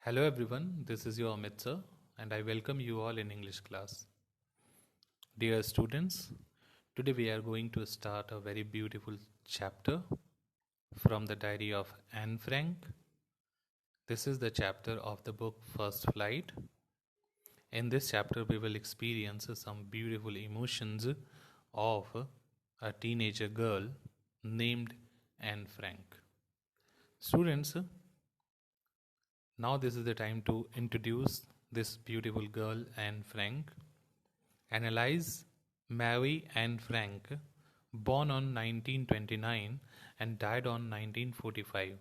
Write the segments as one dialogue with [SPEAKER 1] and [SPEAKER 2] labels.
[SPEAKER 1] Hello everyone, this is your Amit sir, and I welcome you all in English class. Dear students, today we are going to start a very beautiful chapter from the diary of Anne Frank. This is the chapter of the book First Flight. In this chapter, we will experience some beautiful emotions of a teenager girl named Anne Frank. Students, now this is the time to introduce this beautiful girl Anne Frank. Analyze Mary Anne Frank, born on 1929 and died on 1945,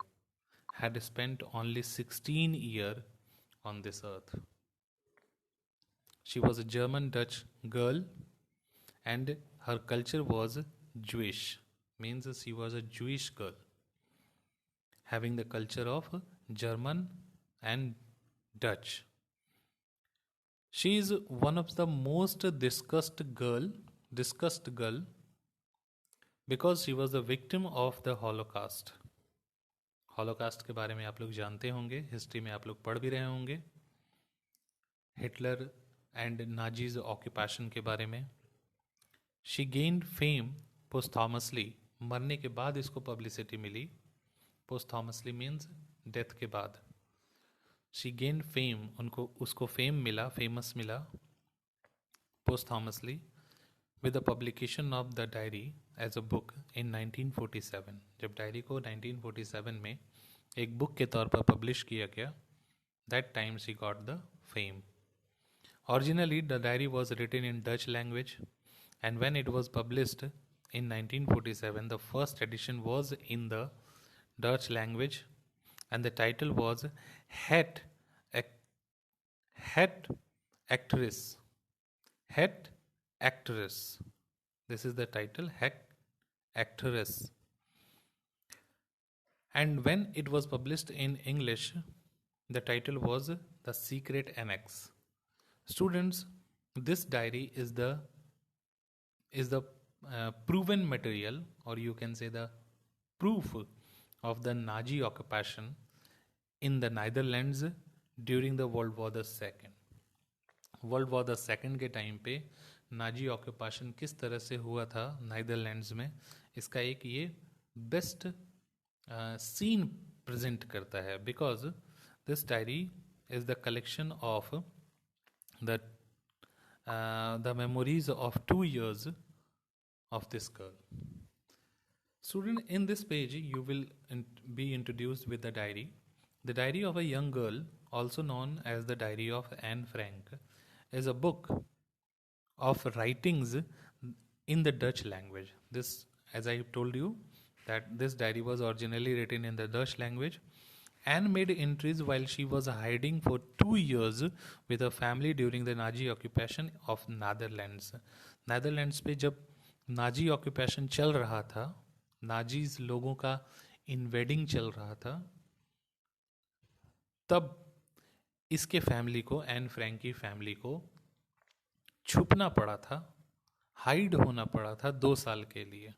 [SPEAKER 1] had spent only 16 years on this earth. She was a German-Dutch girl and her culture was Jewish, means she was a Jewish girl, having the culture of German and Dutch. She is one of the most discussed girl because she was the victim of the Holocaust. Holocaust के बारे में आप लोग जानते होंगे, history में आप लोग पढ़ भी रहे होंगे. हिटलर एंड नाजीज ऑक्यूपेशन के बारे में. शी गेन्ड फेम पोस्थॉमसली, मरने के बाद इसको पब्लिसिटी मिली. पोस्थॉमसली मीन्स डेथ के बाद. शी गेन्ड फेम, उसको फेम मिला, फेमस मिला posthumously with the publication of the diary as a book in 1947. जब डायरी को 1947 में एक बुक के तौर पर पब्लिश किया गया, that time she got the fame. Originally the diary was written in Dutch language, and when it was published in 1947, the first edition was in the Dutch language, and the title was Het Actress. Het Actress. This is the title, Het Actress. And when it was published in English, the title was The Secret Annex. Students, this diary is the proven material, or you can say the proof of the Nazi occupation in the Netherlands during the World War II. World war the second के time पे Nazi occupation किस तरह से हुआ था Netherlands में, इसका एक ये बेस्ट सीन प्रेजेंट करता है. Because this diary is the collection of the memories of 2 years of this girl. Student, in this page you will be introduced with the diary. The diary of a young girl, also known as the diary of Anne Frank, is a book of writings in the Dutch language. This, as I told you, that this diary was originally written in the Dutch language. Anne made entries while she was hiding for 2 years with her family during the Nazi occupation of Netherlands. Netherlands पे जब Nazi occupation चल रहा था, Nazis लोगों का invading चल रहा था, तब इसके फैमिली को, एन फ्रैंक की फैमिली को छुपना पड़ा था, हाइड होना पड़ा था 2 साल के लिए.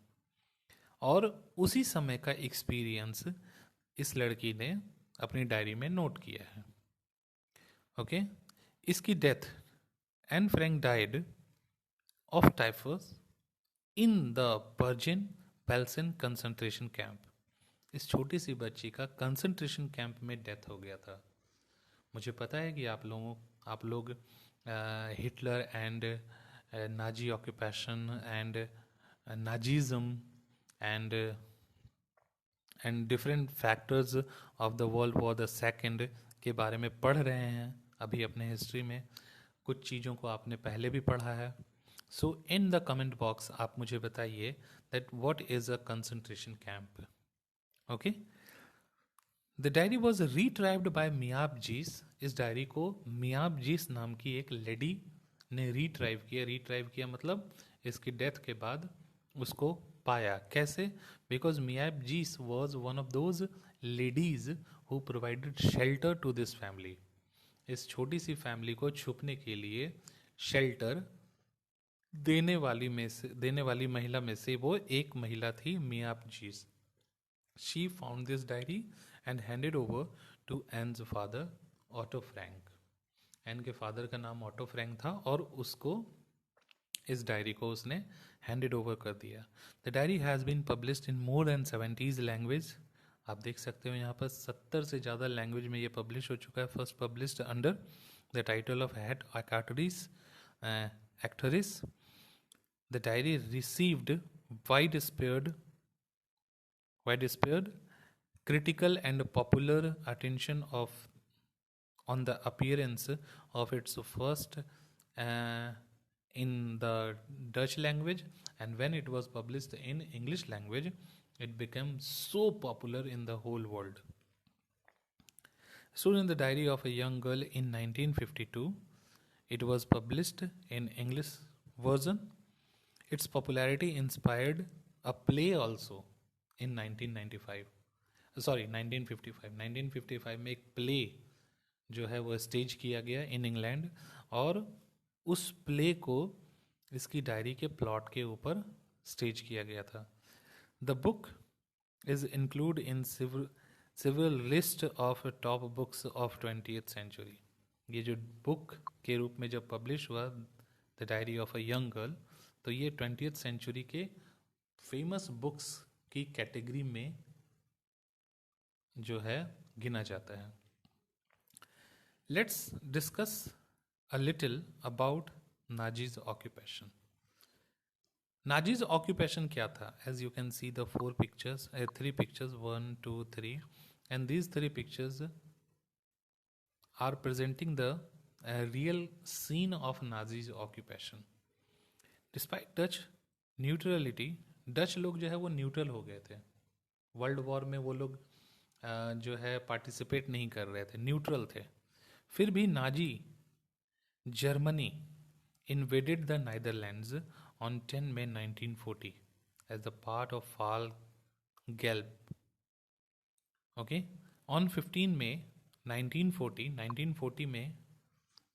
[SPEAKER 1] और उसी समय का एक्सपीरियंस इस लड़की ने अपनी डायरी में नोट किया है. ओके. इसकी death, Anne Frank died of typhus in the Bergen Belsen concentration camp. इस छोटी सी बच्ची का कंसंट्रेशन कैंप में डेथ हो गया था. मुझे पता है कि आप लोग Hitler and Nazi occupation and Nazism and different factors of the world war the second के बारे में पढ़ रहे हैं अभी अपने हिस्ट्री में. कुछ चीज़ों को आपने पहले भी पढ़ा है. So in the comment box आप मुझे बताइए that what is a concentration camp. Okay. The diary was retrieved by Miep Gies. इस डायरी को मियाब जीस नाम की एक लेडी ने रिट्राइव किया मतलब इसकी डेथ के बाद उसको पाया. कैसे? Because Miep Gies was one of those ladies who provided shelter to this family. इस छोटी सी फैमिली को छुपने के लिए शेल्टर देने वाली महिला में से वो एक महिला थी, मियाब जीस. She found this diary and handed over to Anne's father Otto Frank. Anne के फादर का नाम ऑटो फ्रैंक था और उसको इस डायरी को उसने हैंडेड ओवर कर दिया। The diary has been published in more than 70 language. आप देख सकते हो यहाँ पर 70 से ज़्यादा लैंग्वेज में ये पब्लिश हो चुका है। First published under the title of हेड अकाटरीज एक्टरिस। The diary received widespread critical and popular attention of on the appearance of its first in the Dutch language, and when it was published in English language, it became so popular in the whole world. Student, the diary of a young girl in 1952. It was published in English version. Its popularity inspired a play also in 1995. Sorry 1955। 1955 में एक play जो है वो stage किया गया in England, और उस play को इसकी डायरी के प्लॉट के ऊपर स्टेज किया गया था। The book is include in civil list of top books of 20th century. ये जो बुक के रूप में जब पब्लिश हुआ the diary of a young girl, तो ये 20th सेंचुरी के फेमस बुक्स की कैटेगरी में जो है गिना जाता है। Let's discuss a little about Nazis occupation. Nazis occupation क्या था? As you can see the three pictures 1, 2, 3, and these three pictures are presenting the real scene of Nazis occupation. Despite Dutch neutrality, Dutch लोग जो है वो neutral हो गए थे। World war में वो लोग जो है पार्टिसिपेट नहीं कर रहे थे, न्यूट्रल थे। फिर भी Nazi Germany invaded the Netherlands on 10 May 1940 as the part of Fall Gelb. Okay, on 15 May 1940 में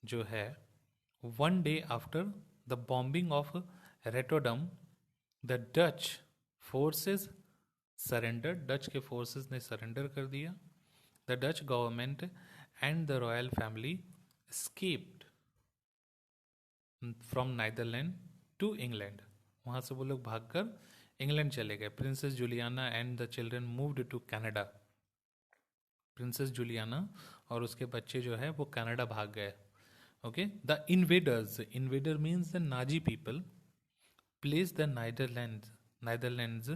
[SPEAKER 1] जो है one day after the bombing of Rotterdam, the Dutch forces surrender, Dutch के फोर्सेस ने सरेंडर कर दिया। The Dutch government and the royal family escaped from Netherland to England. वहाँ से वो लोग भागकर इंग्लैंड चले गए। Princess Juliana and the children moved to Canada. Princess Juliana और उसके बच्चे जो है वो कनाडा भाग गए। Okay, the invaders, invader means the Nazi people, place the Netherlands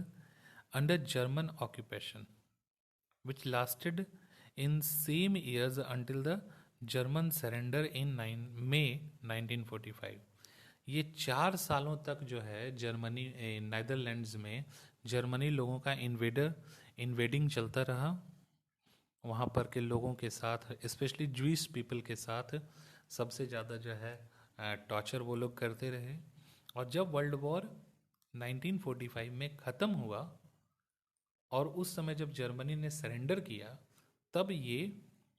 [SPEAKER 1] under German occupation, which lasted in same years until the German surrender in May 1945. ये 4 सालों तक जो है जर्मनी नाइदरलैंड्स में जर्मनी लोगों का इन्वेडिंग चलता रहा। वहाँ पर के लोगों के साथ, स्पेशली जूइश पीपल के साथ सबसे ज़्यादा जो है टॉर्चर वो लोग करते रहे। और जब वर्ल्ड वॉर 1945 में ख़त्म हुआ और उस समय जब जर्मनी ने सरेंडर किया, तब ये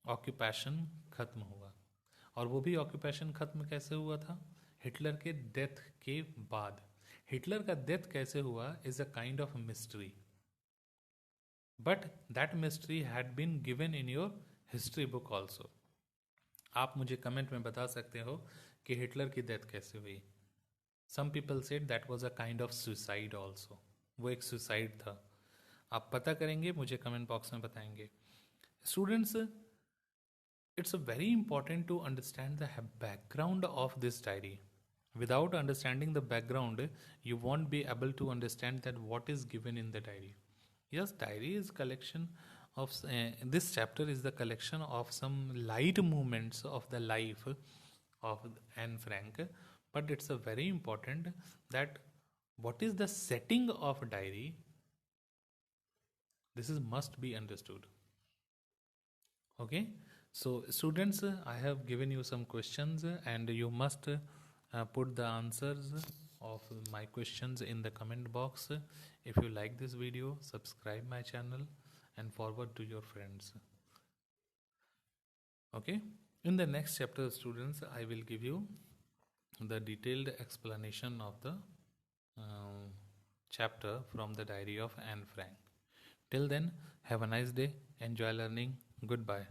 [SPEAKER 1] ऑक्यूपेशन खत्म हुआ। और वो भी ऑक्यूपेशन खत्म कैसे हुआ था? हिटलर के डेथ के बाद। हिटलर का डेथ कैसे हुआ is a kind of mystery, but that mystery had been given in your history book also. आप मुझे कमेंट में बता सकते हो कि हिटलर की डेथ कैसे हुई। Some people said that was a kind of suicide also, वो एक सुसाइड था। आप पता करेंगे, मुझे कमेंट बॉक्स में बताएंगे। Students, it's very important to understand the background of this diary. Without understanding the background, you won't be able to understand that what is given in the diary. Yes, diary is collection of this chapter is the collection of some light moments of the life of Anne Frank, but it's a very important that what is the setting of diary. This is must be understood. Okay, so students, I have given you some questions and you must put the answers of my questions in the comment box. If you like this video, subscribe my channel and forward to your friends. Okay, in the next chapter, students, I will give you the detailed explanation of the chapter from the diary of Anne Frank. Till then, have a nice day, enjoy learning, goodbye.